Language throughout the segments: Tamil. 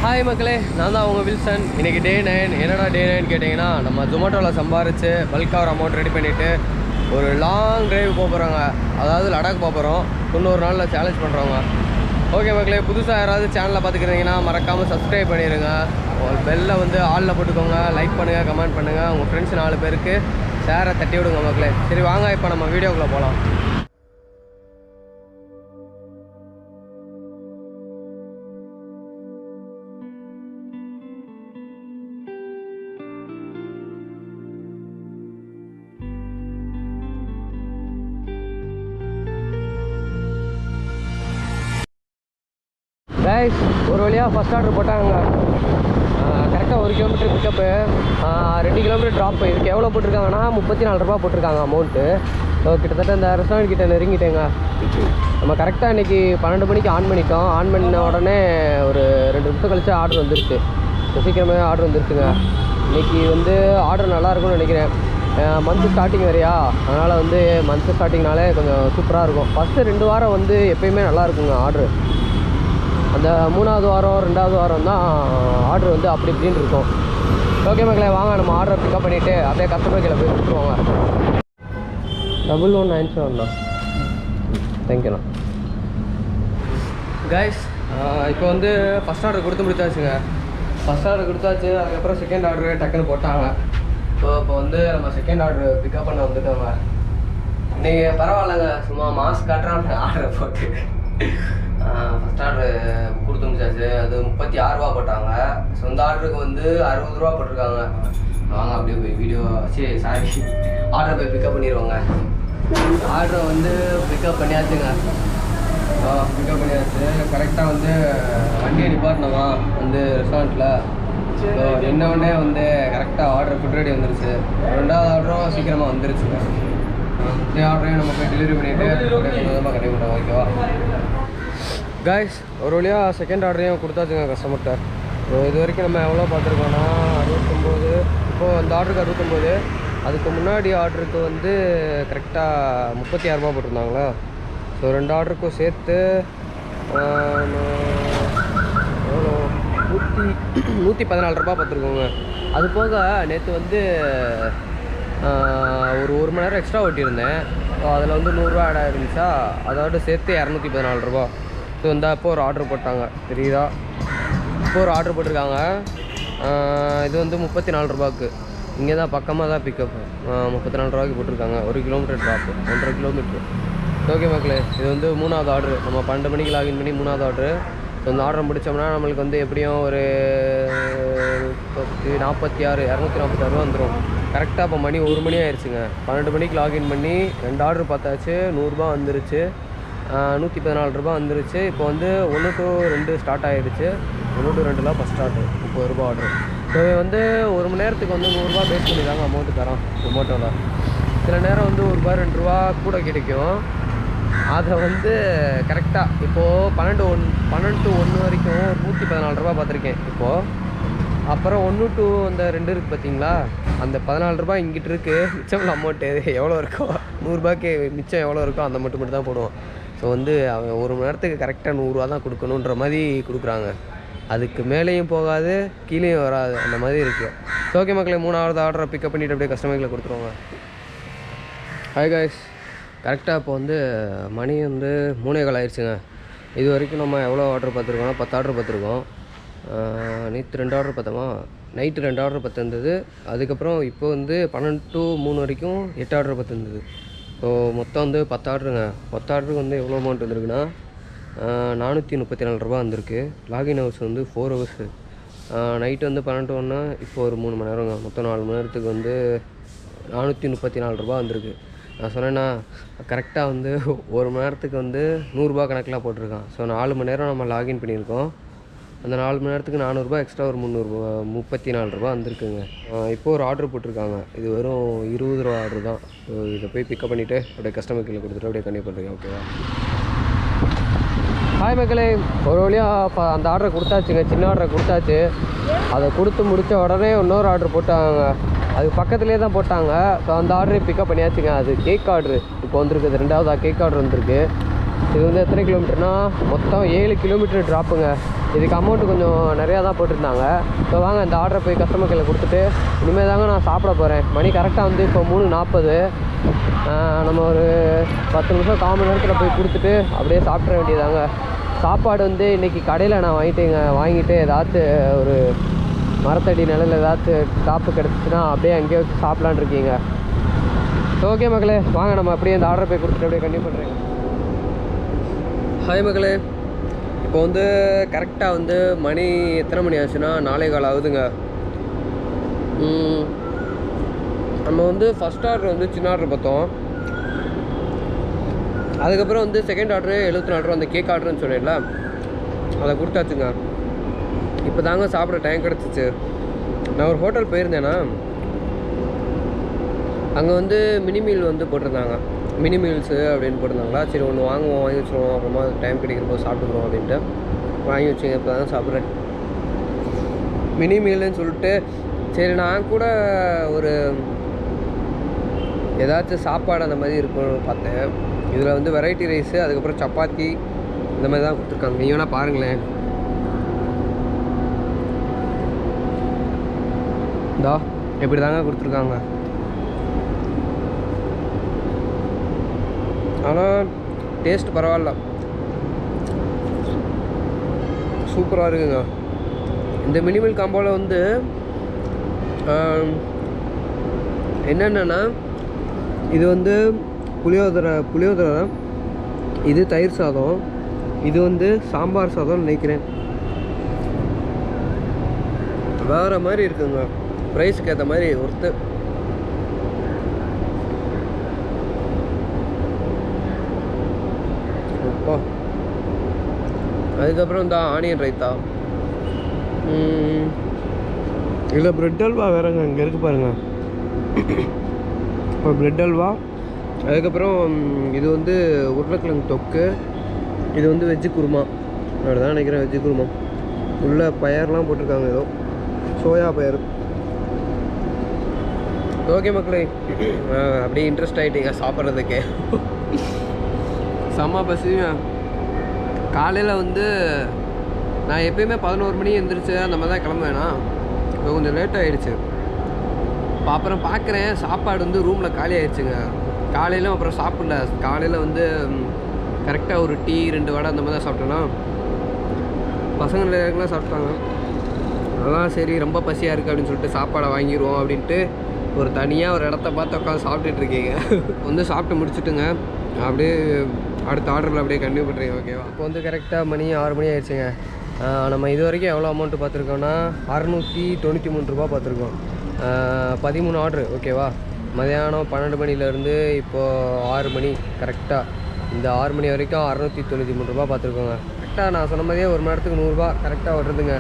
ஹாய் மக்களே, நான் தான் உங்கள் வில்சன். இன்றைக்கி டே 9. என்னடா டே 9 கேட்டிங்கன்னா, நம்ம ஜொமேட்டோவில் சம்பாரித்து பல்காக ஒரு அமௌண்ட் ரெடி பண்ணிவிட்டு ஒரு லாங் ட்ரைவ் போக போகிறோங்க. அதாவது லடாக் போக போகிறோம். 90 நாளில் சேலஞ்ச் பண்ணுறவங்க. ஓகே மக்களே, புதுசாக யாராவது சேனலில் பார்த்துக்கிறீங்கன்னா மறக்காமல் சப்ஸ்கிரைப் பண்ணிடுங்க. பெல்லை வந்து ஆளில் போட்டுக்கோங்க. லைக் பண்ணுங்கள், கமெண்ட் பண்ணுங்கள். உங்கள் ஃப்ரெண்ட்ஸ் 4 பேருக்கு ஷேரை தட்டி விடுங்க மக்களே. சரி வாங்க, இப்போ நம்ம வீடியோக்குள்ளே போகலாம். கைஸ், ஒரு வழியாக ஃபஸ்ட் ஆர்டர் போட்டாங்க. கரெக்டாக 1 கிலோமீட்டர் பிக்கப்பு, 2 கிலோமீட்டர் ட்ராப்பு. இதுக்கு எவ்வளோ போட்டிருக்காங்கன்னா 34 ரூபா போட்டிருக்காங்க அமௌண்ட்டு. ஸோ கிட்டத்தட்ட இந்த ரெஸ்டாரண்ட் கிட்டே நெருங்கிட்டேங்க. நம்ம கரெக்டாக இன்றைக்கி 12 மணிக்கு ஆன் பண்ணிட்டோம். ஆன் பண்ண உடனே ஒரு 2 நிமிஷம் கழிச்சு ஆர்டர் வந்துருச்சு. சீக்கிரமே ஆர்டர் வந்துருச்சுங்க. இன்றைக்கி வந்து ஆர்டர் நல்லாயிருக்கும்னு நினைக்கிறேன். மந்த்து ஸ்டார்டிங் வேறையா, அதனால் வந்து மந்த்து ஸ்டார்டிங்னாலே கொஞ்சம் சூப்பராக இருக்கும். ஃபஸ்ட்டு 2 வாரம் வந்து எப்போயுமே நல்லாயிருக்குங்க ஆர்டரு. அந்த 3ஆவது வாரம் 2ஆவது வாரம் தான் ஆர்டர் வந்து அப்படி இப்படின்னு இருக்கும். ஓகே மக்களே, வாங்க நம்ம ஆர்டரை பிக்கப் பண்ணிவிட்டு அப்படியே கஸ்டமர் கீழே போய் கொடுத்துருவாங்க. 1197 தேங்க்யூண்ணா. கைஸ், இப்போ வந்து ஃபஸ்ட் ஆர்டர் கொடுத்து முடிச்சாச்சுங்க. ஃபஸ்ட் ஆர்டர் கொடுத்தாச்சு. அதுக்கப்புறம் செகண்ட் ஆர்டரு டக்குன்னு போட்டாங்க. இப்போ வந்து நம்ம செகண்ட் ஆர்டர் பிக்கப் பண்ண வந்துட்டோங்க. இன்றைக்கி பரவாயில்லைங்க, சும்மா மாஸ்க் காட்டுறாங்க ஆர்டரை போட்டு. ஃபஸ்ட் ஆர்டரு கொடுத்து முடிச்சாச்சு. அது 36 ரூபா போட்டாங்க. ஸோ இந்த ஆர்டருக்கு வந்து 60 ரூபா போட்டிருக்காங்க. வாங்க அப்படியே போய் வீடியோ ஆர்டரை போய் பிக்கப் பண்ணிடுவாங்க. ஆர்டரை வந்து பிக்கப் பண்ணியாச்சுங்க. பிக்கப் பண்ணியாச்சு. கரெக்டாக வந்து வண்டியை நிப்பாட்டினோமா வந்து ரெஸ்டாரண்ட்டில். ஸோ என்ன உடனே வந்து கரெக்டாக ஆர்டர் ஃபுட் ரெடி வந்துருச்சு. 2ஆவது ஆர்டரும் சீக்கிரமாக வந்துருச்சுங்க. இந்த ஆர்டரையும் நம்ம போய் டெலிவரி பண்ணிவிட்டு கொஞ்சமாக கட்டி விட்டோம். ஓகேவா கைஸ், ஒரு வழியாக செகண்ட் ஆர்டரையும் கொடுத்தாச்சுங்க கஸ்டமர்கிட்ட. ஸோ இது வரைக்கும் நம்ம எவ்வளோ பார்த்துருக்கோன்னா 69. இப்போது அந்த ஆர்டருக்கு 69. அதுக்கு முன்னாடி ஆர்டருக்கு வந்து கரெக்டாக 36 ரூபா போட்டிருந்தாங்களா. ஸோ 2 ஆர்டருக்கும் சேர்த்து எவ்வளோ 114 ரூபா பார்த்துருக்கோங்க. அது போக நேற்று வந்து ஒரு 1 மணி நேரம் எக்ஸ்ட்ரா ஓட்டியிருந்தேன். ஸோ அதில் வந்து 100 ரூபா ஆட் ஆகிருந்துச்சா, அதோட சேர்த்து 214 ரூபா. ஸோ இந்த இப்போ ஒரு ஆர்டர் போட்டாங்க, தெரியுதா? இப்போ ஒரு ஆர்டர் போட்டிருக்காங்க. இது வந்து 34 ரூபாய்க்கு. இங்கே தான் பக்கமாக தான் பிக்கப். 34 ரூபாய்க்கு போட்டிருக்காங்க. 1 கிலோமீட்டர் ட்ராப்பு, 1.5 கிலோமீட்டர். ஓகே மக்களே, இது வந்து 3ஆவது ஆர்டரு. நம்ம 12 மணிக்கு லாகின் பண்ணி 3ஆவது ஆர்டரு. ஸோ இந்த ஆர்டர் முடித்தோம்னா நம்மளுக்கு வந்து எப்படியும் ஒரு 246 ரூபா வந்துடும். கரெக்டாக இப்போ மணி 1 மணி ஆயிடுச்சுங்க. 12 மணிக்கு லாகின் பண்ணி 2 ஆர்டர் பார்த்தாச்சு. 100 ரூபா வந்துருச்சு. 114 ரூபா வந்துருச்சு. இப்போ வந்து 1 to 2 ஸ்டார்ட் ஆகிடுச்சு. 1 to 2 ஃபஸ்ட் ஸ்டார்ட்டு. 30 ரூபா ஆர்டர். ஸோ வந்து 1 மணி நேரத்துக்கு வந்து 100 ரூபா பேஸ் பண்ணி தாங்க அமௌண்ட்டு தரோம் ஜொமேட்டோவில். சில நேரம் வந்து 1 ரூபா 2 ரூபா கூட கிடைக்கும். அதை வந்து கரெக்டாக இப்போது 12 to 1 வரைக்கும் 114 ரூபா பார்த்துருக்கேன் இப்போது. அப்புறம் 1 to அந்த 2 இருக்குது பார்த்தீங்களா, அந்த 14 ரூபா இங்கிட்டு இருக்குது. மிச்சம் அமௌண்ட்டு எவ்வளோ இருக்கோ 100 ரூபாய்க்கு மிச்சம் எவ்வளோ இருக்கோ அந்த மட்டும் தான் போடுவோம். ஸோ வந்து அவன் 1 மணி நேரத்துக்கு கரெக்டாக 100 ரூபா தான் கொடுக்கணுன்ற மாதிரி கொடுக்குறாங்க. அதுக்கு மேலேயும் போகாது, கீழேயும் வராது, அந்த மாதிரி இருக்குது. ஸோ ஓகே மக்களே, 3ஆவது ஆர்டரை பிக்கப் பண்ணிவிட்டு அப்படியே கஸ்டமர்களை கொடுத்துருவாங்க. ஹாய் கைஸ், கரெக்டாக இப்போ வந்து மணி வந்து 3:15 ஆயிடுச்சுங்க. இது வரைக்கும் நம்ம எவ்வளோ ஆர்டர் பார்த்துருக்கோம்னா 10 ஆர்டர் பார்த்துருக்கோம். நேற்று 2 ஆர்டர் பார்த்தோமா, நைட்டு 2 ஆர்டர் பார்த்துருந்தது. அதுக்கப்புறம் இப்போ வந்து 12 to 3 வரைக்கும் 8 ஆர்டர் பார்த்துருந்தது. ஸோ மொத்தம் வந்து 10 ஆர்டருங்க. 10 ஆர்டருக்கு வந்து எவ்வளோ அமௌண்ட் வந்துருக்குன்னா 434 ரூபா வந்திருக்கு. லாகின் ஹவர்ஸ் வந்து 4 ஹவர்ஸு. நைட்டு வந்து 12 to 1, இப்போ ஒரு 3 மணி நேரங்க. மொத்தம் 4 மணி நேரத்துக்கு வந்து 434 ரூபா வந்திருக்கு. நான் சொன்னேன்னா கரெக்டாக வந்து 1 மணி நேரத்துக்கு வந்து 100 ரூபா கணக்கில் போட்டிருக்கான். ஸோ 4 மணி நேரம் நம்ம லாகின் பண்ணியிருக்கோம். அந்த 4 மணி நேரத்துக்கு 400 ரூபா எக்ஸ்ட்ரா ஒரு 34 ரூபா வந்திருக்குங்க. இப்போது ஒரு ஆர்டர் போட்டிருக்காங்க. இது வெறும் 20 ரூபா ஆர்டர் தான். ஸோ இதை போய் பிக்கப் பண்ணிவிட்டு அப்படியே கஸ்டமர் கீழே கொடுத்துட்டு அப்படியே கண்டிப்பாக பண்ணுறீங்க. ஓகேவா? ஹாய் மக்களே, ஒரு வழியாக அந்த ஆர்டரை கொடுத்தாச்சுங்க. சின்ன ஆர்டரை கொடுத்தாச்சு. அதை கொடுத்து முடித்த உடனே இன்னொரு ஆர்டர் போட்டாங்க. அது பக்கத்துலேயே தான் போட்டாங்க. ஸோ அந்த ஆர்டரை பிக்கப் பண்ணியாச்சுங்க. அது கேக் ஆர்டரு இப்போ வந்துருக்குது. 2ஆவது கேக் ஆர்டர் வந்திருக்கு. இது வந்து எத்தனை கிலோமீட்டர்னா மொத்தம் 7 கிலோமீட்டர் ட்ராப்புங்க. இதுக்கு அமௌண்ட்டு கொஞ்சம் நிறையா தான் போட்டிருந்தாங்க. ஸோ வாங்க இந்த ஆர்டரை போய் கஸ்டமர் கையில் கொடுத்துட்டு இனிமேல் தாங்க நான் சாப்பிட போகிறேன். மணி கரெக்டாக வந்து இப்போ 3:40. நம்ம ஒரு 10 நிமிஷம் 1/4 மணி நேரத்தில் போய் கொடுத்துட்டு அப்படியே சாப்பிட்ற வேண்டியதாங்க. சாப்பாடு வந்து இன்றைக்கி கடையில் நான் வாங்கிட்டு ஏதாச்சும் ஒரு மரத்தடி நிலையில் ஏதாச்சும் டாப்பு கிடச்சிச்சின்னா அப்படியே அங்கேயே வச்சு சாப்பிட்லான் இருக்கீங்க. ஓகே மக்களே, வாங்க நம்ம அப்படியே இந்த ஆர்டரை போய் கொடுத்துட்டு அப்படியே கண்டினியூ பண்ணுறேங்க. ஹாய் மக்களே, இப்போ வந்து கரெக்டாக வந்து மணி எத்தனை மணி ஆச்சுன்னா 4:15 ஆகுதுங்க. நம்ம வந்து ஃபஸ்ட் ஆர்டர் வந்து சின்ன ஆர்டர் பார்த்தோம். அதுக்கப்புறம் வந்து செகண்ட் ஆர்டரு 74 ரூபா அந்த கேக் ஆர்டருன்னு சொன்னேன்ல, அதை கொடுத்தாச்சுங்க. இப்போ தாங்க சாப்பிட்ற டைம் கிடச்சிச்சு. நான் ஒரு ஹோட்டல் போயிருந்தேன்னா அங்கே வந்து மினி மீல் வந்து போட்டிருந்தாங்க. மினி மீல்ஸு அப்படின்னு போட்டிருந்தாங்களா, சரி ஒன்று வாங்கி வச்சுருவோம், அப்புறமா டைம் கிடைக்கிறப்போ சாப்பிட்டுக்கிறோம் அப்படின்ட்டு வாங்கி வச்சுங்க. இப்போ தான் சாப்பிட்றேன் மினி மீல்னு சொல்லிட்டு. சரி நான் கூட ஒரு ஏதாச்சும் சாப்பாடு அந்த மாதிரி இருக்கும்னு பார்த்தேன். இதில் வந்து வெரைட்டி ரைஸு, அதுக்கப்புறம் சப்பாத்தி இந்த மாதிரி தான் கொடுத்துருக்காங்க. நீ வேணால் பாருங்களேன். இதா எப்படி தாங்க கொடுத்துருக்காங்க. ஆனால் டேஸ்ட் பரவாயில்ல, சூப்பராக இருக்குங்க. இந்த மினிமல் காம்போவில் வந்து என்னென்னா இது வந்து புளியோதரை, இது தயிர் சாதம், இது வந்து சாம்பார் சாதம்னு நினைக்கிறேன். வேறு மாதிரி இருக்குங்க, ப்ரைஸுக்கு ஏற்ற மாதிரி ஒருத்தர். அதுக்கப்புறம் இந்த ஆனியன் ரைத்தா, இல்லை ப்ரெட் அல்வா வேறுங்க, இங்கே இருக்குது பாருங்கள். இப்போ ப்ரெட் அல்வா, அதுக்கப்புறம் இது வந்து உருளைக்கிழங்கு தொக்கு, இது வந்து வெஜ்ஜு குருமா அப்படிதான் நினைக்கிறேன். வெஜ்ஜு குருமா உள்ள பயர்லாம் போட்டிருக்காங்க, ஏதோ சோயா பயர். ஓகே மக்களே, அப்படியே இன்ட்ரெஸ்ட் ஆகிட்டீங்க சாப்பிட்றதுக்கு. செம்ம பசிங்க. காலையில் வந்து நான் எப்பயுமே 11 மணி எழுந்திரிச்சு அந்த மாதிரி தான் கிளம்புவேனா, இப்போ கொஞ்சம் லேட் ஆகிடுச்சு. இப்போ அப்புறம் பார்க்குறேன் சாப்பாடு வந்து ரூமில் காலி ஆகிடுச்சுங்க. காலையிலும் அப்புறம் சாப்பிடல. காலையில் வந்து கரெக்டாக ஒரு டீ 2 வடை அந்த மாதிரி தான் சாப்பிட்டேன்னா, பசங்களாம் சாப்பிட்டாங்க. அதான் சரி ரொம்ப பசியாக இருக்குது அப்படின்னு சொல்லிட்டு சாப்பாடை வாங்கிடுவோம் அப்படின்ட்டு ஒரு தனியாக ஒரு இடத்த பார்த்து உட்காந்து சாப்பிட்டுட்டு இருக்கீங்க. வந்து சாப்பிட்டு முடிச்சுட்டுங்க அப்படியே அடுத்த ஆர்டரில் அப்படியே கண்டினியூ பண்ணுறீங்க. ஓகேவா? இப்போ வந்து கரெக்டாக மணி 6 மணி ஆயிடுச்சுங்க. நம்ம இது வரைக்கும் எவ்வளோ அமௌண்ட்டு பார்த்துருக்கோன்னா 693 ரூபா பார்த்துருக்கோம். 13 ஆர்டரு. ஓகேவா? மதியானம் 12 மணிலேருந்து இப்போது 6 மணி கரெக்டாக இந்த 6 மணி வரைக்கும் 693 ரூபா பார்த்துருக்கோங்க. கரெக்டாக நான் சொன்ன மாதிரியே ஒரு மணி நேரத்துக்கு 100 ரூபா கரெக்டாக வருதுங்க.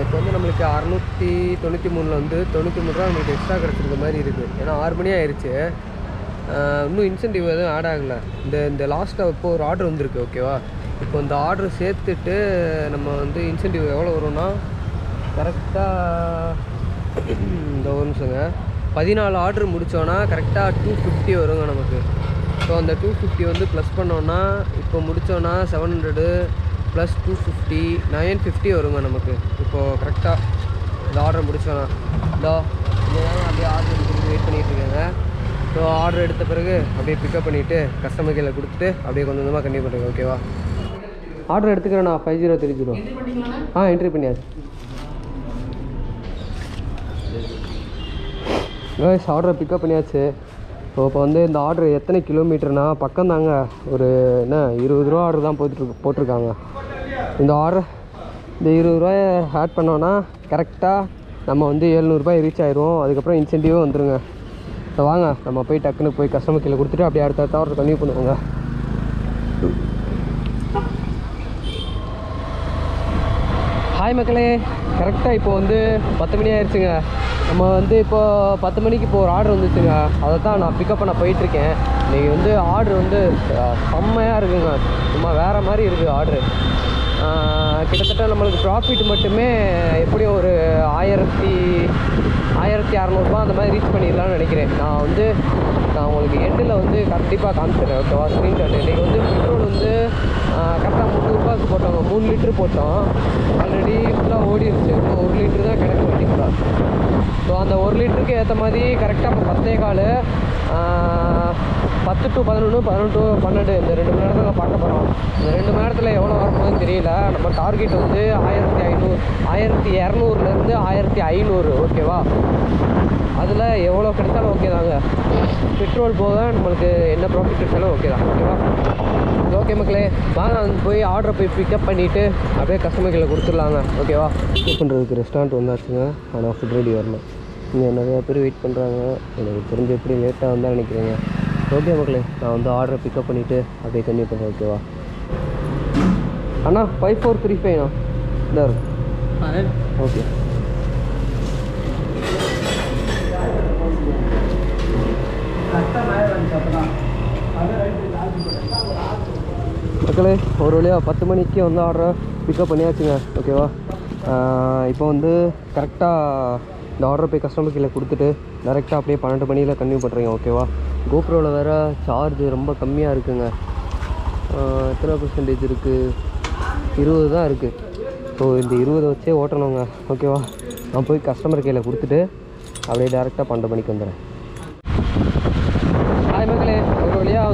இப்போ வந்து நம்மளுக்கு 693 வந்து 93 ரூபா நம்மளுக்கு எக்ஸ்ட்ரா கிடச்சிருக்க மாதிரி இருக்குது. ஏன்னா 6 மணி ஆயிடுச்சு. இன்னும் இன்சென்டிவ் எதுவும் ஆட் ஆகலை. இந்த லாஸ்ட்டாக இப்போ ஒரு ஆர்டர் வந்திருக்கு. ஓகேவா? இப்போ இந்த ஆர்டர் சேர்த்துட்டு நம்ம வந்து இன்சென்டிவ் எவ்வளோ வரும்னா கரெக்டாக இந்த ஒரு நிமிஷங்க 14 ஆர்டர் முடித்தோன்னா கரெக்டாக 250 வருங்க நமக்கு. ஸோ அந்த 250 வந்து ப்ளஸ் பண்ணோன்னா இப்போ முடித்தோன்னா 700 ப்ளஸ் 250 950 வருங்க நமக்கு. இப்போது கரெக்டாக இந்த ஆர்டர் முடித்தோன்னா இதோ அப்படியே ஆர்டர் வெயிட் பண்ணிகிட்ருக்கேங்க. ஸோ ஆர்டர் எடுத்த பிறகு அப்படியே பிக்கப் பண்ணிவிட்டு கஸ்டமர் கையில் கொடுத்துட்டு அப்படியே கொஞ்சம் கொஞ்சமாக கண்டினியூ பண்ணுறேங்க. ஓகேவா? ஆர்டர் எடுத்துக்கிறேன் நான் 5030. என்ட்ரி பண்ணியாச்சு. ஆர்டரை பிக்கப் பண்ணியாச்சு. ஸோ இப்போ வந்து இந்த ஆர்டர் எத்தனை கிலோமீட்டர்னால் பக்கம் தாங்க, ஒரு 20 ரூபா ஆர்டர் தான் போட்டிருக்காங்க. இந்த ஆர்டர் இந்த 20 ரூபாயை ஆட் பண்ணோன்னா கரெக்டாக நம்ம வந்து 700 ரூபாய் ரீச் ஆயிடுவோம். அதுக்கப்புறம் இன்சென்டிவும் வந்துடுங்க. ஸோ வாங்க நம்ம போய் டக்குன்னு போய் கஸ்டமர் கீழே கொடுத்துட்டு அப்படியே அடுத்த ஆர்டர் கன்டினியூ பண்ணுவோங்க. ஹாய் மக்களே, கரெக்டாக இப்போ வந்து 10 மணி ஆயிடுச்சுங்க. நம்ம வந்து இப்போது 10 மணிக்கு இப்போ ஒரு ஆர்டர் வந்துச்சுங்க. அதை தான் நான் பிக்கப் பண்ண போயிட்டுருக்கேன். இன்றைக்கி வந்து ஆர்டர் வந்து செம்மையாக இருக்குங்க, சும்மா வேறு மாதிரி இருக்குது ஆர்டரு. கிட்டத்தட்ட நம்மளுக்கு ப்ராஃபிட் மட்டுமே எப்படியும் ஒரு 1600 அந்த மாதிரி ரீச் பண்ணிடலாம்னு நினைக்கிறேன். நான் உங்களுக்கு எண்டில் கண்டிப்பாக காமிச்சிடுறேன். ஓகேவா? ஸ்க்ரீன்ஷாட். இன்றைக்கி பெட்ரோல் கரெக்டாக 300 ரூபாய்க்கு போட்டோங்க. 3 லிட்ரு போட்டோம். ஆல்ரெடி ஃபுல்லாக ஓடிடுச்சு. இன்னும் 1 லிட்ரு தான் கிடக்கு வண்டிக்குள்ள. ஸோ அந்த 1 லிட்டருக்கு ஏற்ற மாதிரி கரெக்டாக இப்போ 10:15 10 to 11 11 to 12 இந்த 2 மணி நேரத்தில் நான் பார்க்க போகிறோம். இந்த 2 மணி நேரத்தில் எவ்வளோ வரப்போகுதுன்னு தெரியல. நம்ம டார்கெட் 1200 1500. ஓகேவா? அதில் எவ்வளோ கிடைச்சாலும் ஓகே தாங்க. பெட்ரோல் போக நம்மளுக்கு என்ன ப்ராஃபிட் கிடைச்சாலும் ஓகே தான். ஓகேவா? ஓகே மக்களே, வாங்க போய் ஆர்டரை போய் பிக்கப் பண்ணிவிட்டு அப்படியே கஸ்டமர்களை கொடுத்துடலாங்க. ஓகேவா? புக் பண்ணுறதுக்கு ரெஸ்டாரண்ட் வந்தாச்சுங்க. ஆனால் ஃபுட் ரெடி வரணும். இங்கே நிறையா பேர் வெயிட் பண்ணுறாங்க. எனக்கு தெரிஞ்ச எப்படி லேட்டாக வந்தால் நினைக்கிறேங்க. ஓகே மக்களே, நான் ஆர்டரை பிக்கப் பண்ணிவிட்டு அப்படியே கன்டினியூ பண்ணுறேன். ஓகேவா? அண்ணா 5435 இந்த ஓகே. மக்களே, ஒரு வழியாக 10 மணிக்கு ஆர்டரை பிக்கப் பண்ணியாச்சுங்க. ஓகேவா? இப்போ கரெக்டாக இந்த ஆர்டரை போய் கஸ்டமர் கீழே கொடுத்துட்டு டேரெக்டாக அப்படியே 12 மணியில் கன்டினியூ பண்ணுறீங்க. ஓகேவா? கோப்ரோவில் வேறு சார்ஜ் ரொம்ப கம்மியாக இருக்குங்க. எத்தனை % இருக்குது? 20 தான் இருக்குது. ஸோ இந்த 20 வச்சே ஓட்டணுங்க. ஓகேவா? நான் போய் கஸ்டமர் கையில் கொடுத்துட்டு அப்படியே டேரெக்டாக 12 மணிக்கு வந்துடுறேன். ஹாய் மக்களே, ஒரு வழியாக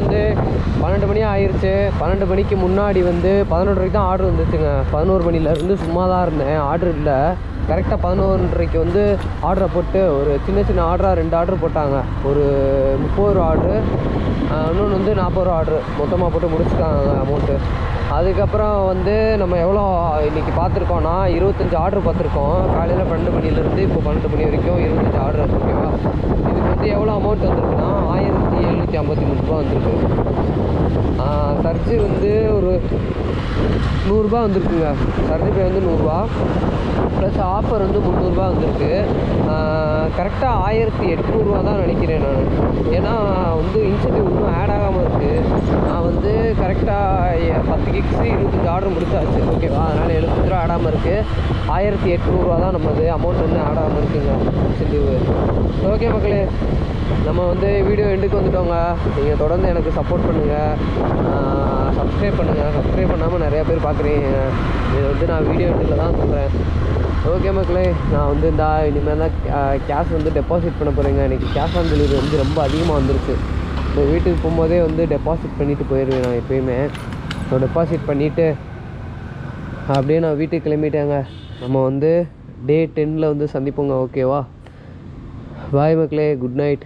12 மணி ஆயிடுச்சு. 12 மணிக்கு முன்னாடி 11:30 தான் ஆர்டர் வந்துச்சுங்க. 11 மணிலேருந்து சும்மா தான் இருந்தேன். ஆர்டர் இல்லை. கரெக்டாக 11:30 ஆர்டரை போட்டு ஒரு சின்ன ஆர்டராக 2 ஆர்டர் போட்டாங்க. ஒரு 30 ரூபா ஆர்டரு, இன்னொன்று 40 ரூபா ஆர்டரு. மொத்தமாக போட்டு முடிச்சுட்டாங்க அமௌண்ட்டு. அதுக்கப்புறம் நம்ம எவ்வளோ இன்றைக்கி பார்த்துருக்கோன்னா 25 ஆர்டர் பார்த்துருக்கோம். காலையில் 12 மணிலேருந்து இப்போ 12 மணி வரைக்கும் 25 ஆர்டர். ஓகேவா? இதுக்கு எவ்வளோ அமௌண்ட் வந்திருக்குன்னா 1753 ரூபா வந்திருக்கு. சர்ஜி ஒரு 100 ரூபா வந்திருக்குங்க. சர்ஜி பே 100 ரூபா ப்ளஸ் ஆஃபர் 300 ரூபா வந்திருக்கு. கரெக்டாக 1800 ரூபா தான் நினைக்கிறேன் நான். ஏன்னா இன்சென்டிவ் இன்னும் ஆட் ஆகாமல் இருக்குது. நான் கரெக்டாக 10 கிக்ஸு 25 ஆர்டர் முடிச்சாச்சு. ஓகேவா? அதனால் 75 ரூபா ஆடாமல் இருக்குது. 1800 ரூபா தான் நம்மது அமௌண்ட் ஆடாமல் இருக்குங்க இன்சென்டிவ். ஓகே மக்களே, நம்ம வீடியோ எண்டுக்கு வந்துட்டோங்க. நீங்கள் தொடர்ந்து எனக்கு சப்போர்ட் பண்ணுங்கள், சப்ஸ்கிரைப் பண்ணுங்கள். சப்ஸ்கிரைப் பண்ணாமல் நிறையா பேர் பார்க்குறீங்க. இது நான் வீடியோ எண்டில் தான் சொல்கிறேன். ஓகே மக்களே, நான் இந்த இனிமேல் தான் கேஷ் டெபாசிட் பண்ண போகிறேங்க. இன்றைக்கி கேஷ் ஆன் டெலிவரி ரொம்ப அதிகமாக வந்துருச்சு. இப்போ வீட்டுக்கு போகும்போதே டெபாசிட் பண்ணிவிட்டு போயிடுவேன் நான் எப்போயுமே. ஸோ டெபாசிட் பண்ணிவிட்டு அப்படியே நான் வீட்டுக்கு கிளம்பிட்டேங்க. நம்ம டே 10ல் சந்திப்போங்க. ஓகேவா? பாய் மக்களே, குட் நைட்.